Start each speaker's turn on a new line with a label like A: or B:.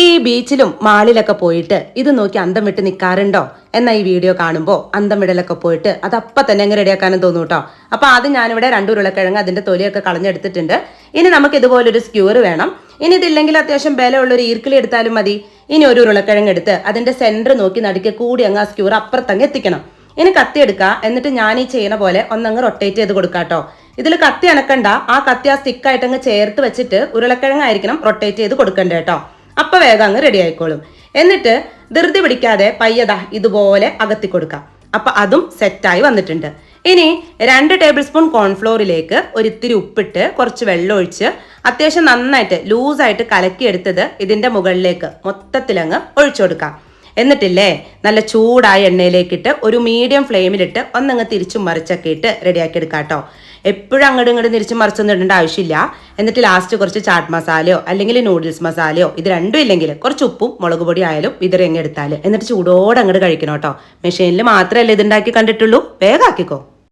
A: ഈ ബീച്ചിലും മാളിലൊക്കെ പോയിട്ട് ഇത് നോക്കി അന്തം വിട്ട് നിൽക്കാറുണ്ടോ എന്നാ ഈ വീഡിയോ കാണുമ്പോൾ അന്തം വിടലൊക്കെ പോയിട്ട് അത് അപ്പം തന്നെ അങ്ങ് റെഡിയാക്കാനും തോന്നും കേട്ടോ. അപ്പോൾ ആദ്യം ഞാനിവിടെ 2 ഉരുളക്കിഴങ്ങ് അതിന്റെ തൊലിയൊക്കെ കളഞ്ഞെടുത്തിട്ടുണ്ട്. ഇനി നമുക്ക് ഇതുപോലൊരു സ്ക്യൂർ വേണം. ഇനി ഇതില്ലെങ്കിൽ അത്യാവശ്യം ബലമുള്ളൊരു ഈർക്കിലി എടുത്താലും മതി. ഇനി ഒരു ഉരുളക്കിഴങ്ങ് എടുത്ത് അതിന്റെ സെന്റർ നോക്കി നടുക്ക് കൂടി അങ്ങ് ആ സ്ക്യൂർ അപ്പുറത്തങ്ങ് എത്തിക്കണം. ഇനി കത്തി എടുക്കുക. എന്നിട്ട് ഞാൻ ഈ ചെയ്യുന്ന പോലെ ഒന്നങ്ങ് റൊട്ടേറ്റ് ചെയ്ത് കൊടുക്കാട്ടോ. ഇതിൽ കത്തി അനക്കണ്ട, ആ കത്തി ആ സ്റ്റിക്കായിട്ട് അങ്ങ് ചേർത്ത് വെച്ചിട്ട് ഉരുളക്കിഴങ്ങായിരിക്കണം റൊട്ടേറ്റ് ചെയ്ത് കൊടുക്കണ്ടേ കേട്ടോ. അപ്പൊ വേഗം അങ്ങ് റെഡി ആയിക്കോളും. എന്നിട്ട് ധൃതി പിടിക്കാതെ പയ്യതാ ഇതുപോലെ അകത്തി കൊടുക്കാം. അപ്പൊ അതും സെറ്റായി വന്നിട്ടുണ്ട്. ഇനി 2 ടേബിൾ സ്പൂൺ കോൺഫ്ലോറിലേക്ക് ഒരിത്തിരി ഉപ്പിട്ട് കുറച്ച് വെള്ളം ഒഴിച്ച് അത്യാവശ്യം നന്നായിട്ട് ലൂസായിട്ട് കലക്കിയെടുത്തത് ഇതിന്റെ മുകളിലേക്ക് മൊത്തത്തിലങ്ങ് ഒഴിച്ചു കൊടുക്കാം. എന്നിട്ടില്ലേ നല്ല ചൂടായ എണ്ണയിലേക്കിട്ട് ഒരു മീഡിയം ഫ്ലെയിമിലിട്ട് ഒന്നങ്ങ് തിരിച്ചും മറിച്ചൊക്കെ ഇട്ട് റെഡിയാക്കി എടുക്കാം കേട്ടോ. എപ്പോഴും അങ്ങോട്ടും തിരിച്ചും മറിച്ചൊന്നും ഇടേണ്ട ആവശ്യമില്ല. എന്നിട്ട് ലാസ്റ്റ് കുറച്ച് ചാട്ട് മസാലയോ അല്ലെങ്കിൽ നൂഡിൽസ് മസാലയോ ഇത് രണ്ടും ഇല്ലെങ്കിൽ കുറച്ച് ഉപ്പും മുളക് പൊടി ആയാലും വിതറി അങ്ങ് എടുത്താൽ എന്നിട്ട് ചൂടോടെ അങ്ങോട്ട് കഴിക്കണം കേട്ടോ. മെഷീനിൽ മാത്രമല്ലേ ഇതുണ്ടാക്കി കണ്ടിട്ടുള്ളൂ. വേഗം ആക്കിക്കോ.